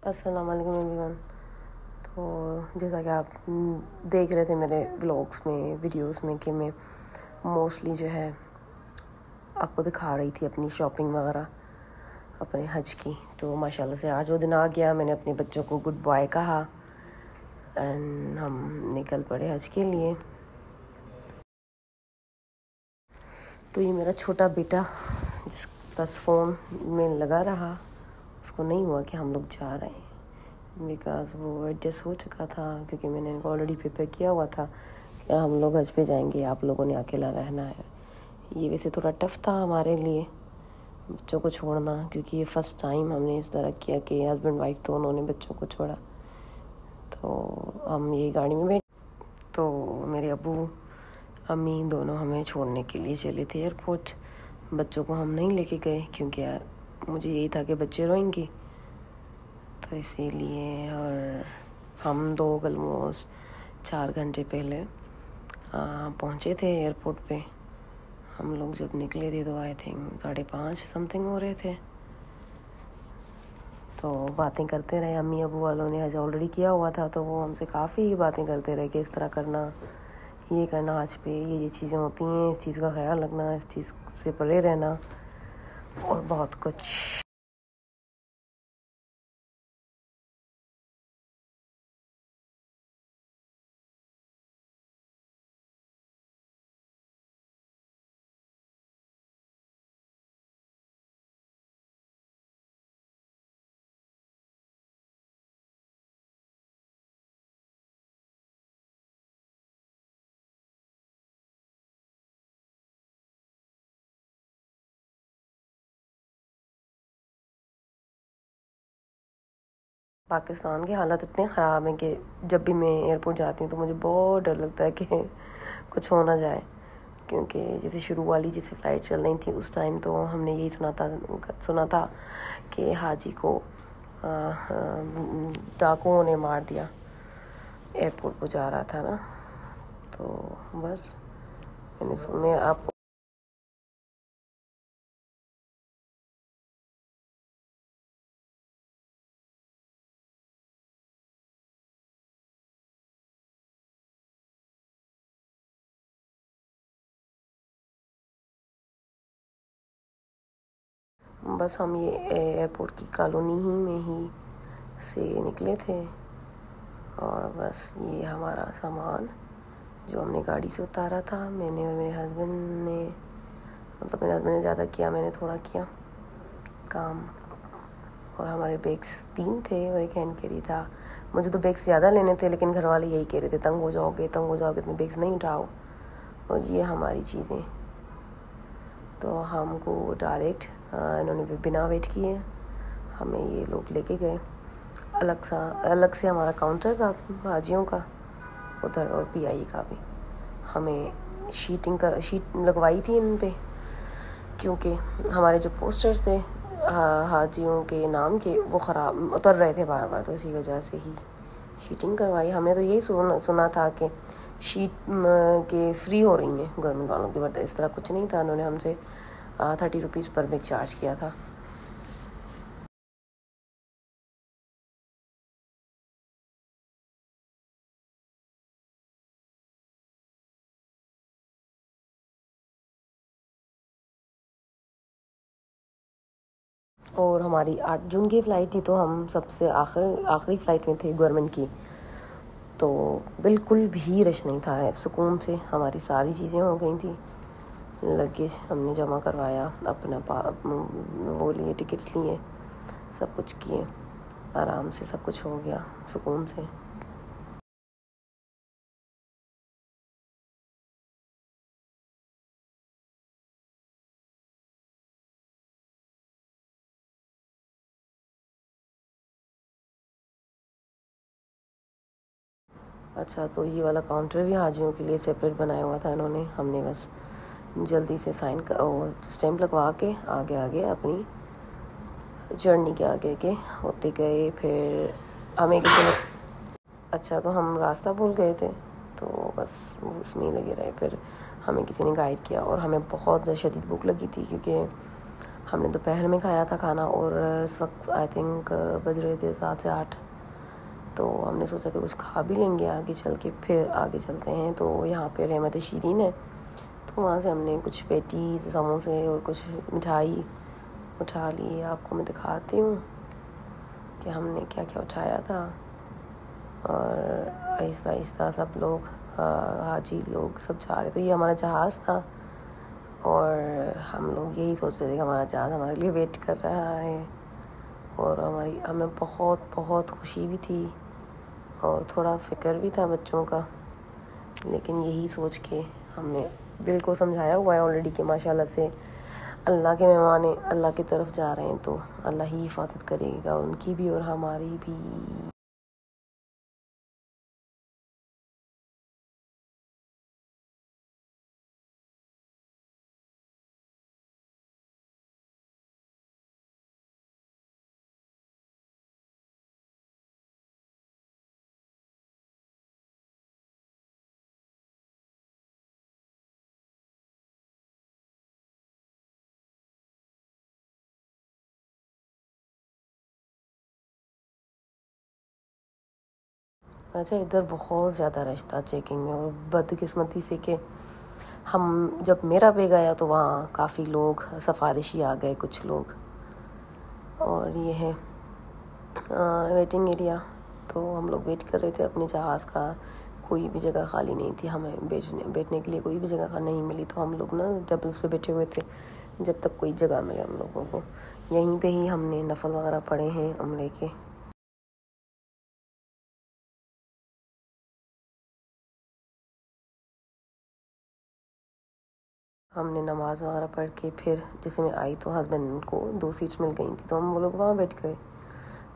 अस्सलाम वालेकुम एवरीवन। तो जैसा कि आप देख रहे थे मेरे व्लॉग्स में, वीडियोस में, कि मैं मोस्टली जो है आपको दिखा रही थी अपनी शॉपिंग वगैरह अपने हज की। तो माशाल्लाह से आज वो दिन आ गया। मैंने अपने बच्चों को गुड बाय कहा एंड हम निकल पड़े हज के लिए। तो ये मेरा छोटा बेटा जिस बस फ़ोन में लगा रहा, उसको नहीं हुआ कि हम लोग जा रहे हैं, बिकॉज़ वो एडजस्ट हो चुका था, क्योंकि मैंने इनको ऑलरेडी प्रिपेयर किया हुआ था कि हम लोग हज पे जाएंगे, आप लोगों ने अकेला रहना है। ये वैसे थोड़ा टफ़ था हमारे लिए बच्चों को छोड़ना, क्योंकि ये फ़र्स्ट टाइम हमने इस तरह किया कि हस्बैंड वाइफ दोनों ने बच्चों को छोड़ा। तो हम ये गाड़ी में बैठ, तो मेरे अब्बू अम्मी दोनों हमें छोड़ने के लिए चले थे एयरपोर्ट। बच्चों को हम नहीं लेके गए, क्योंकि मुझे यही था कि बच्चे रोएंगे, तो इसीलिए। और हम लोग ऑलमोस्ट 4 घंटे पहले पहुँचे थे एयरपोर्ट पे। हम लोग जब निकले थे तो आई थिंक 5:30 समथिंग हो रहे थे। तो बातें करते रहे। अम्मी अबू वालों ने हज ऑलरेडी किया हुआ था, तो वो हमसे काफ़ी बातें करते रहे कि इस तरह करना, ये करना, हज पे ये चीज़ें होती हैं, इस चीज़ का ख्याल रखना, इस चीज़ से परे रहना और बहुत कुछ। पाकिस्तान की हालत इतने ख़राब है कि जब भी मैं एयरपोर्ट जाती हूँ तो मुझे बहुत डर लगता है कि कुछ हो ना जाए, क्योंकि जैसे शुरू वाली जैसे फ़्लाइट चल रही थी उस टाइम तो हमने यही सुना था कि हाजी को डाकुओं ने मार दिया। एयरपोर्ट पर जा रहा था ना, तो बस मैंने सुने आपको। बस हम ये एयरपोर्ट की कॉलोनी ही में ही से निकले थे, और बस ये हमारा सामान जो हमने गाड़ी से उतारा था, मैंने और मेरे हस्बैंड ने, मतलब मेरे हस्बैंड ने ज़्यादा किया, मैंने थोड़ा किया काम। और हमारे बैग्स 3 थे और एक हैंड कैरी था। मुझे तो बैग्स ज़्यादा लेने थे, लेकिन घर वाले यही कह रहे थे तंग हो जाओगे, इतने बैग्स नहीं उठाओ। और ये हमारी चीज़ें, तो हमको डायरेक्ट इन्होंने बिना वेट किए हमें ये लोग लेके गए। अलग से हमारा काउंटर था हाजियों का उधर, और पीआई का भी। हमें शीट लगवाई थी इन पे, क्योंकि हमारे जो पोस्टर्स थे हाजियों के नाम के वो ख़राब उतर रहे थे बार बार, तो इसी वजह से ही शीटिंग करवाई। हमने तो यही सुना था कि शीट के फ्री हो रही हैं गवर्नमेंट वालों की, बट इस तरह कुछ नहीं था। उन्होंने हमसे 30 रुपीज़ पर बैग चार्ज किया था। और हमारी 8 जून की फ़्लाइट थी, तो हम सबसे आखिरी फ़्लाइट में थे गवर्नमेंट की, तो बिल्कुल भी रश नहीं था। सुकून से हमारी सारी चीज़ें हो गई थी। लगेज हमने जमा करवाया, अपना वो लिए, टिकट्स लिए, सब कुछ किए, आराम से सब कुछ हो गया सुकून से। अच्छा, तो ये वाला काउंटर भी हाजियों के लिए सेपरेट बनाया हुआ था इन्होंने। हमने बस जल्दी से साइन कर और स्टैम्प लगवा के आगे अपनी जर्नी के आगे होते गए। फिर हमें किसी ने, अच्छा तो हम रास्ता भूल गए थे, तो बस वो उसमें ही लगे रहे। फिर हमें किसी ने गाइड किया, और हमें बहुत ज़्यादा शदीद भूख लगी थी, क्योंकि हमने दोपहर में खाया था खाना और इस वक्त आई थिंक बज रहे थे 7 से 8। तो हमने सोचा कि कुछ खा भी लेंगे आगे चल के, फिर आगे चलते हैं। तो यहाँ पे रहमत शीरीन है, तो वहाँ से हमने कुछ पेटीज, समोसे और कुछ मिठाई उठा ली। आपको मैं दिखाती हूँ कि हमने क्या क्या उठाया था। और आहिस्ता आहिस्ता सब लोग हाजी लोग सब जा रहे। तो ये हमारा जहाज़ था और हम लोग यही सोच रहे थे कि हमारा जहाज़ हमारे लिए वेट कर रहा है। और हमें बहुत बहुत खुशी भी थी और थोड़ा फ़िक्र भी था बच्चों का, लेकिन यही सोच के हमने दिल को समझाया हुआ है ऑलरेडी कि माशाल्लाह से अल्लाह के मेहमान अल्लाह की तरफ जा रहे हैं, तो अल्लाह ही हिफाजत करेगा उनकी भी और हमारी भी। अच्छा, इधर बहुत ज़्यादा रश था चेकिंग में, और बदकिस्मती से कि हम जब मेरा पे गया तो वहाँ काफ़ी लोग सफारिशी आ गए, कुछ लोग। और ये है वेटिंग एरिया। तो हम लोग वेट कर रहे थे अपने जहाज़ का। कोई भी जगह खाली नहीं थी, हमें बैठने के लिए कोई भी जगह नहीं मिली। तो हम लोग ना टेबल्स पे बैठे हुए थे जब तक कोई जगह मिले हम लोगों को। यहीं पे ही हमने नफल वगैरह पढ़े हैं उम्रे के। हमने नमाज़ वगैरह पढ़ के फिर जैसे मैं आई तो हस्बैंड को 2 सीट्स मिल गई थी, तो हम वो लोग वहाँ बैठ गए।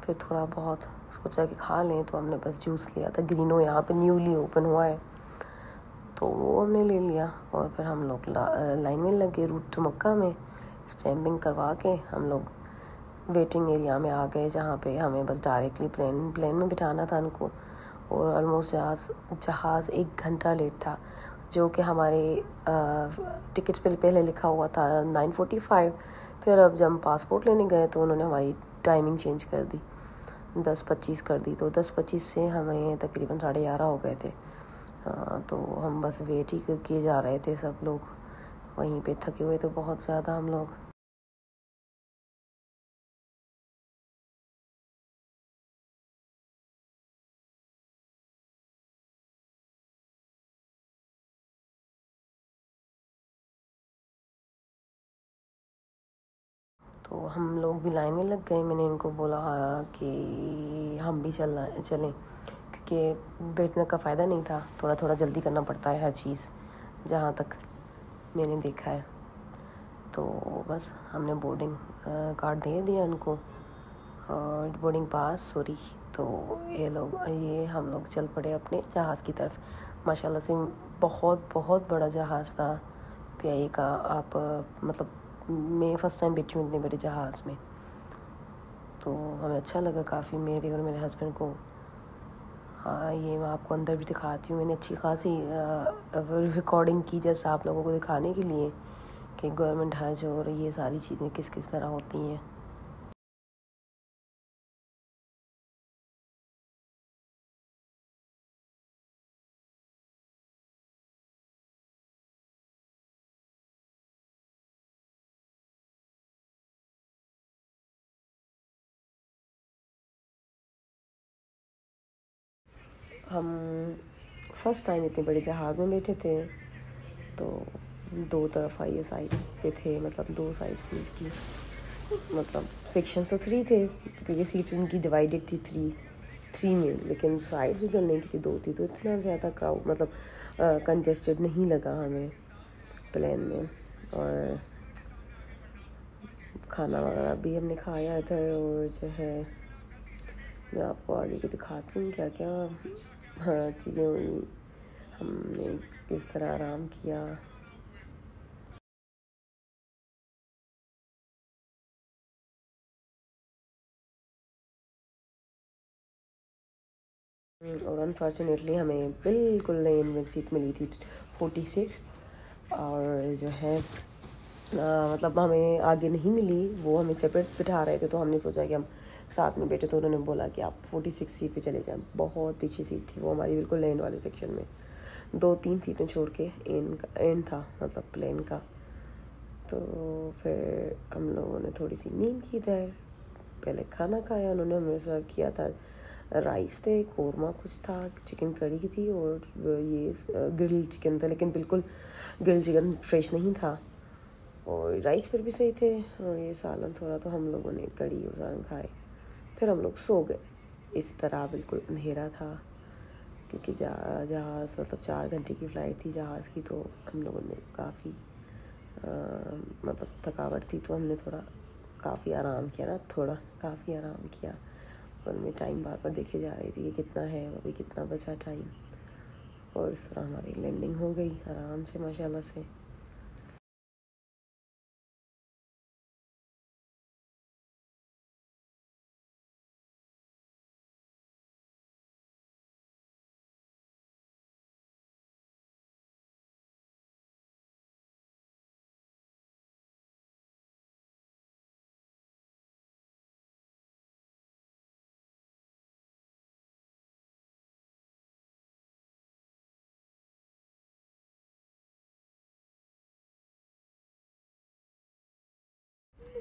फिर थोड़ा बहुत सोचा कि खा लें, तो हमने बस जूस लिया था। ग्रीनो यहाँ पे न्यूली ओपन हुआ है, तो वो हमने ले लिया। और फिर हम लोग लाइन में लग गए रूट टू मक्का में। स्टैम्पिंग करवा के हम लोग वेटिंग एरिया में आ गए, जहाँ पे हमें बस डायरेक्टली प्लेन में बिठाना था उनको। और ऑलमोस्ट जहाज़ 1 घंटा लेट था, जो कि हमारे टिकट्स पे पहले लिखा हुआ था 9:45। फिर अब जब हम पासपोर्ट लेने गए तो उन्होंने हमारी टाइमिंग चेंज कर दी, 10:25 कर दी। तो 10:25 से हमें तकरीबन 11:30 हो गए थे। तो हम बस वेट ही किए जा रहे थे, सब लोग वहीं पे थके हुए थे बहुत ज़्यादा हम लोग। तो हम लोग भी लाइन में लग गए। मैंने इनको बोला कि हम भी चलें, क्योंकि बैठने का फ़ायदा नहीं था, थोड़ा थोड़ा जल्दी करना पड़ता है हर चीज़, जहाँ तक मैंने देखा है। तो बस हमने बोर्डिंग कार्ड दे दिया उनको, और बोर्डिंग पास, सॉरी। तो ये हम लोग चल पड़े अपने जहाज़ की तरफ। माशाल्लाह से बहुत बहुत बड़ा जहाज़ था पीआईए का। आप मतलब मैं फ़र्स्ट टाइम बैठी हूँ इतने बड़े जहाज़ में, तो हमें अच्छा लगा काफ़ी, मेरे और मेरे हस्बैंड को। ये मैं आपको अंदर भी दिखाती हूँ। मैंने अच्छी खासी रिकॉर्डिंग की जैसे आप लोगों को दिखाने के लिए कि गवर्नमेंट हज और ये सारी चीज़ें किस किस तरह होती हैं। हम फर्स्ट टाइम इतने बड़े जहाज़ में बैठे थे, तो 2 तरफ़ा ये साइड पे थे, मतलब 2 साइड्स थी इसकी, मतलब सेक्शन तो 3 थे क्योंकि सीट्स इनकी डिवाइडेड थी 3 में, लेकिन साइड जो चलने की थी 2 थी। तो इतना ज़्यादा क्राउड मतलब कंजेस्टेड नहीं लगा हमें प्लेन में। और खाना वगैरह भी हमने खाया इधर। और जो है मैं आपको आगे के दिखाती हूँ क्या क्या चीज़ें हुई, हमने किस तरह आराम किया। और अनफॉर्चुनेटली हमें बिल्कुल नई सीट मिली थी 46। और जो है मतलब हमें आगे नहीं मिली, वो हमें सेपरेट बिठा रहे थे, तो हमने सोचा कि हम साथ में बैठे, तो उन्होंने बोला कि आप 46 सीट पे चले जाएं। बहुत पीछे सीट थी वो हमारी, बिल्कुल एंड वाले सेक्शन में, 2-3 सीटें छोड़ के एंड था मतलब प्लेन का। तो फिर हम लोगों ने थोड़ी सी नींद की इधर, पहले खाना खाया, उन्होंने हमें सर्व किया था राइस थे, कौरमा कुछ था, चिकन कड़ी की थी, और ये ग्रिल चिकन था, लेकिन बिल्कुल ग्रिल चिकन फ्रेश नहीं था, और राइस फिर भी सही थे, और ये सालन थोड़ा, तो हम लोगों ने कड़ी और सालन खाए। फिर हम लोग सो गए। इस तरह बिल्कुल अंधेरा था, क्योंकि जहाज़ मतलब 4 घंटे की फ़्लाइट थी जहाज़ की, तो हम लोगों ने काफ़ी मतलब थकावट थी, तो हमने थोड़ा काफ़ी आराम किया ना, थोड़ा काफ़ी आराम किया। और मैं टाइम बार बार देखे जा रही थी कि कितना है अभी, कितना बचा टाइम, और इस तरह हमारी लैंडिंग हो गई आराम से माशाल्लाह से।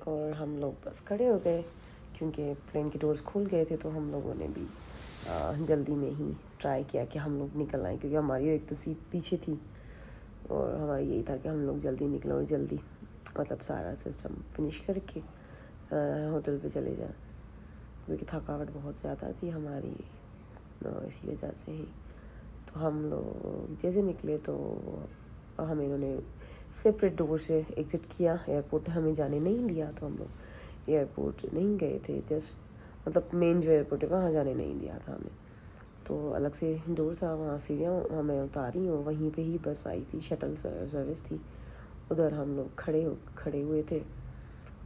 और हम लोग बस खड़े हो गए, क्योंकि प्लेन के डोर्स खुल गए थे, तो हम लोगों ने भी जल्दी में ही ट्राई किया कि हम लोग निकल आएँ, क्योंकि हमारी एक तो सीट पीछे थी, और हमारा यही था कि हम लोग जल्दी निकलें और जल्दी मतलब सारा सिस्टम फिनिश करके होटल पे चले जाएं, क्योंकि थकावट बहुत ज़्यादा थी हमारी, इसी वजह से ही। तो हम लोग जैसे निकले, तो हमें इन्होंने सेपरेट डोर से एग्ज़िट किया, एयरपोर्ट ने हमें जाने नहीं दिया, तो हम लोग एयरपोर्ट नहीं गए थे, जस्ट मतलब मेन जो एयरपोर्ट है वहाँ जाने नहीं दिया था हमें, तो अलग से डोर था, वहाँ सीढ़ियाँ हमें उतारी, और वहीं पे ही बस आई थी, शटल सर्विस थी, उधर हम लोग खड़े हुए थे,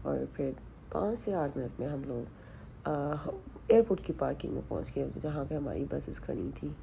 और फिर 5 से 8 मिनट में हम लोग एयरपोर्ट की पार्किंग में पहुँच गए, जहाँ पे हमारी बसेस खड़ी थी।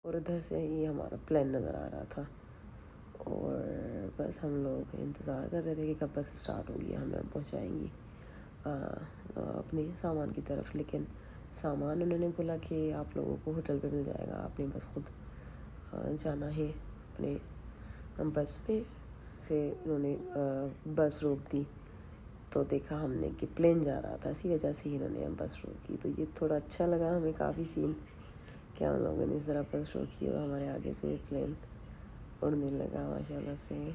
और उधर से ही हमारा प्लान नज़र आ रहा था, और बस हम लोग इंतज़ार कर रहे थे कि कब बस स्टार्ट होगी, हमें पहुंचाएंगी अपने सामान की तरफ। लेकिन सामान उन्होंने बोला कि आप लोगों को होटल पे मिल जाएगा, आपने बस खुद जाना है अपने बस में से। उन्होंने बस रोक दी, तो देखा हमने कि प्लेन जा रहा था, इसी वजह से ही इन्होंने हम बस रोकी, तो ये थोड़ा अच्छा लगा हमें काफ़ी सीन, क्या हम लोगों ने इस तरह बस रोकी और हमारे आगे से प्लेन उड़ने लगा माशाल्लाह से।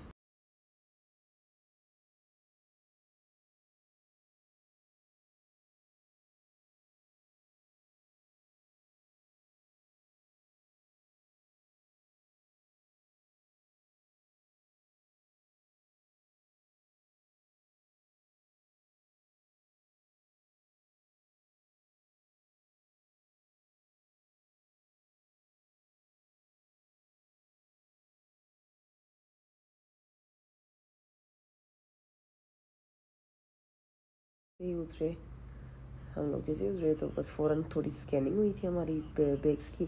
ही उतरे हम लोग, जैसे उतरे तो बस फ़ौरन थोड़ी स्कैनिंग हुई थी हमारी बैग्स की,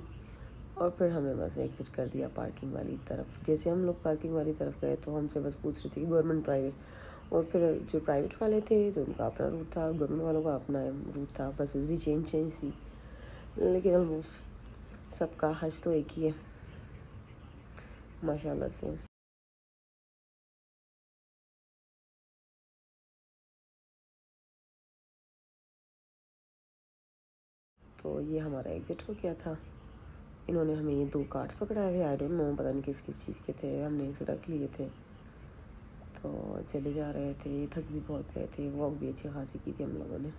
और फिर हमें बस एग्जिट कर दिया पार्किंग वाली तरफ। जैसे हम लोग पार्किंग वाली तरफ गए, तो हमसे बस पूछ रही थी कि गवर्नमेंट प्राइवेट, और फिर जो प्राइवेट वाले थे तो उनका अपना रूट था, गवर्नमेंट वालों का अपना रूट था, बसेस भी चेंज थी, लेकिन ऑलमोस्ट सबका हज तो एक ही है माशाल्लाह से। तो ये हमारा एग्ज़िट हो गया था। इन्होंने हमें ये 2 कार्ड्स पकड़ाए थे, आई डोंट नो, पता नहीं किस किस चीज़ के थे, हमने इसे रख लिए थे। तो चले जा रहे थे, थक भी बहुत गए थे, वॉक भी अच्छी खासी की थी हम लोगों ने।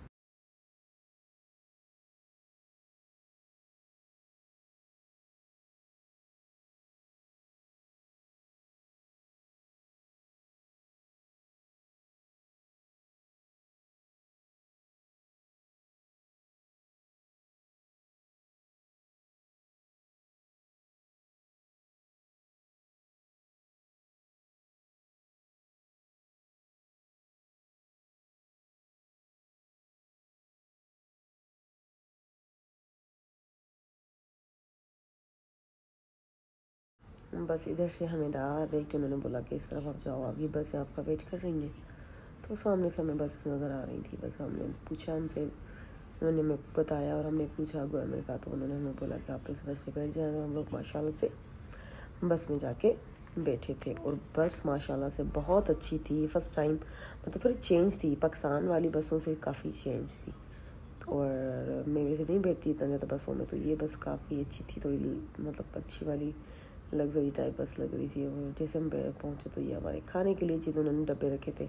बस इधर से हमें डायरेक्ट उन्होंने बोला कि इस तरफ आप जाओ, आप ये बस आपका वेट कर रही हैं। तो सामने से हमें बसेस नज़र आ रही थी। बस हमने पूछा उनसे, उन्होंने हमें बताया और हमने पूछा गवर्नमेंट का, तो उन्होंने हमें बोला कि आप इस बस पे बैठ जाएँ। तो हम लोग माशाल्लाह से बस में जाके बैठे थे और बस माशाल्लाह से बहुत अच्छी थी। फ़र्स्ट टाइम मतलब थोड़ी चेंज थी, पाकिस्तान वाली बसों से काफ़ी चेंज थी। और मैं वैसे नहीं बैठती इतना ज़्यादा बसों में, तो ये बस काफ़ी अच्छी थी, थोड़ी मतलब अच्छी वाली लग्जरी टाइप बस लग रही थी। और जैसे हम पहुँचे तो ये हमारे खाने के लिए चीज़ उन्होंने डब्बे रखे थे,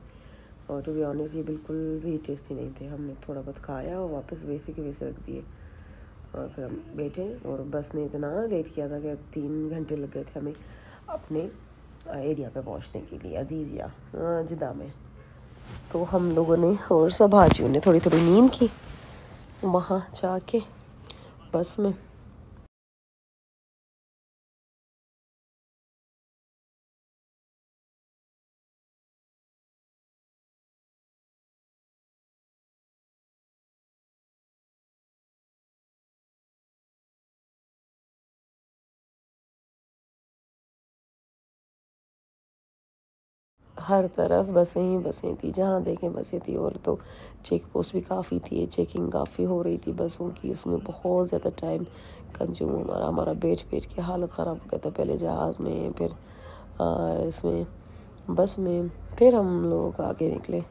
और टू बी ऑनेस्ट ये बिल्कुल भी टेस्टी नहीं थे। हमने थोड़ा बहुत खाया और वापस वैसे के वैसे रख दिए, और फिर हम बैठे। और बस ने इतना लेट किया था कि 3 घंटे लग गए थे हमें अपने एरिया पे पहुंचने के लिए, अजीज़िया जिद्दा में। तो हम लोगों ने और सब हाजियों ने थोड़ी थोड़ी नींद की वहाँ जाके बस में। हर तरफ बसें ही बसें थी, जहाँ देखें बसें थी। और तो चेक पोस्ट भी काफ़ी थी, चेकिंग काफ़ी हो रही थी बसों की। उसमें बहुत ज़्यादा टाइम कंज्यूम हमारा बैठ बैठ के हालत ख़राब हो गया था। पहले जहाज़ में, फिर इसमें बस में, फिर हम लोग आगे निकले।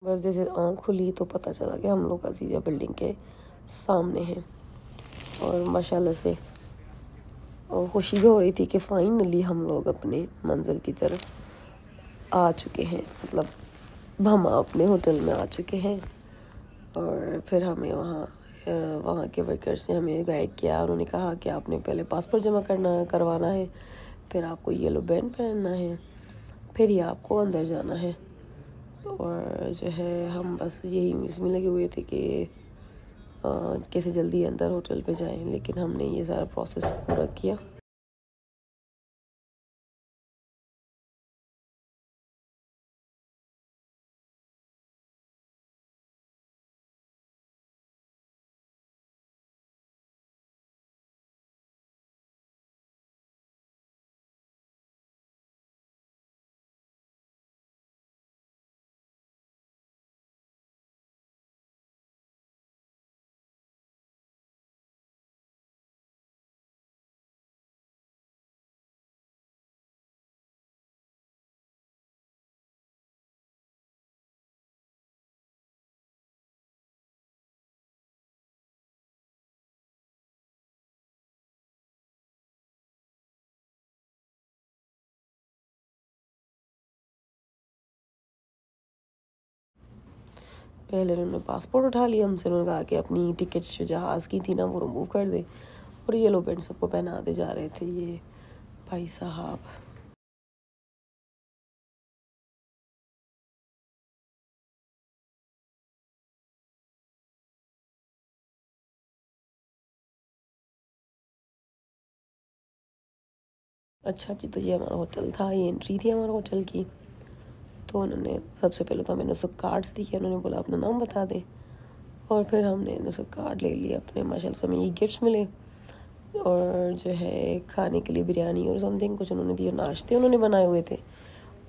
बस जैसे आँख खुली तो पता चला कि हम लोग अजीज़िया बिल्डिंग के सामने हैं। और माशाल्लाह से और खुशी भी हो रही थी कि फ़ाइनली हम लोग अपने मंजिल की तरफ आ चुके हैं, मतलब हम अपने होटल में आ चुके हैं। और फिर हमें वहाँ के वर्कर्स ने हमें गाइड किया। उन्होंने कहा कि आपने पहले पासपोर्ट जमा करवाना है, फिर आपको येलो बैंड पहनना है, फिर ही आपको अंदर जाना है। और जो है हम बस यही इसमें लगे हुए थे कि कैसे जल्दी अंदर होटल पे जाएं, लेकिन हमने ये सारा प्रोसेस पूरा किया। पहले उन्होंने पासपोर्ट उठा लिया हमसे। उन्होंने कहा कि अपनी टिकट्स जो जहाज़ की थी ना वो रिमूव कर दे, और येलो बैंड सबको पहनाते जा रहे थे ये भाई साहब। अच्छा जी, तो ये हमारा होटल था, ये एंट्री थी हमारे होटल की। तो उन्होंने सबसे पहले तो हमें उसको कार्ड्स दिए, उन्होंने बोला अपना नाम बता दें, और फिर हमने उसका कार्ड ले लिया अपने। माशाल्लाह से हमें ये गिफ्ट्स मिले, और जो है खाने के लिए बिरयानी और समथिंग कुछ उन्होंने दिया। नाश्ते उन्होंने बनाए हुए थे,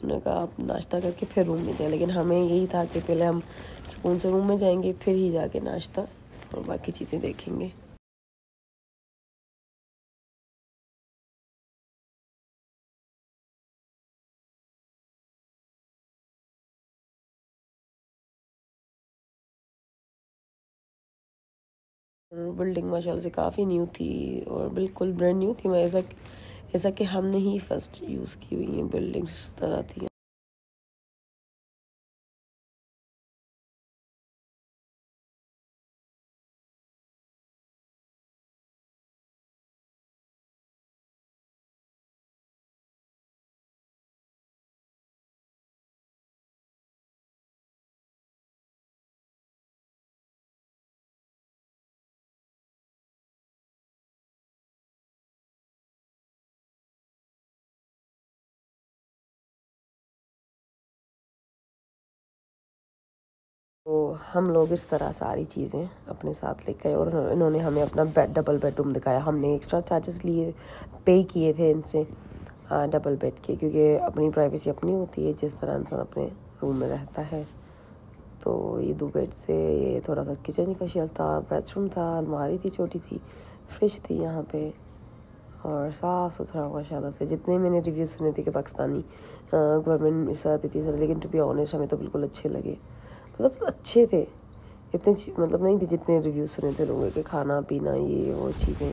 उन्होंने कहा आप नाश्ता करके फिर रूम में जाएं, लेकिन हमें यही था कि पहले हम सुकून से रूम में जाएंगे, फिर ही जाके नाश्ता और बाकी चीज़ें देखेंगे। बिल्डिंग माशाल्लाह से काफ़ी न्यू थी और बिल्कुल ब्रांड न्यू थी। मैं ऐसा कि हमने ही फर्स्ट यूज़ की हुई है बिल्डिंग्स इस तरह थी। तो हम लोग इस तरह सारी चीज़ें अपने साथ लेकर आए, और इन्होंने हमें अपना डबल बेडरूम दिखाया। हमने एक्स्ट्रा चार्जेस लिए, पे किए थे इनसे डबल बेड के, क्योंकि अपनी प्राइवेसी अपनी होती है जिस तरह इंसान अपने रूम में रहता है। तो ये 2 बेड से, ये थोड़ा सा किचन का शेल्फ था, बेडरूम था, अलमारी थी छोटी सी, फ्रिज थी यहाँ पे, और साफ़ सुथरा माशाल्लाह से। जितने मैंने रिव्यूज़ सुने थे कि पाकिस्तानी गवर्नमेंट इस तरह देती है, लेकिन टू बी ऑनेस्ट हमें तो बिल्कुल अच्छे लगे, मतलब अच्छे थे। इतने मतलब नहीं थे जितने रिव्यूज़ सुने थे लोगों के, खाना पीना ये वो चीज़ें।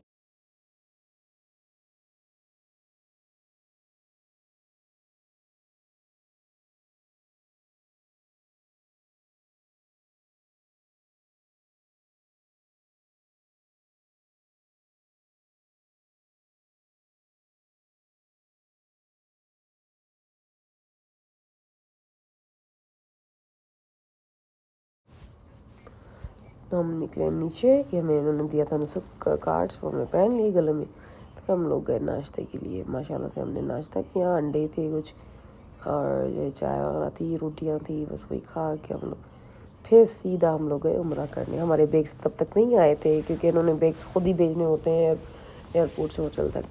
तो हम निकले नीचे, ये हमें इन्होंने दिया था नुस्ख कार्ड्स, वो हमें पहन लिए गले में। फिर हम लोग गए नाश्ते के लिए। माशाल्लाह से हमने नाश्ता किया, अंडे थे कुछ, और ये चाय वगैरह थी, रोटियां थी, बस वही खा के हम लोग फिर सीधा हम लोग गए उम्रा करने। हमारे बैग्स तब तक नहीं आए थे, क्योंकि इन्होंने बैग्स खुद ही भेजने होते हैं एयरपोर्ट से होटल तक।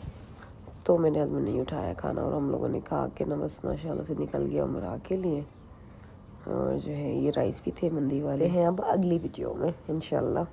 तो मेरे हस्बैंड ने नहीं उठाया खाना, और हम लोगों ने खा के ना बस माशाल्लाह से निकल गया उम्रा के लिए। और जो है ये राइस भी थे मंदी वाले हैं। अब अगली वीडियो में इंशाल्लाह।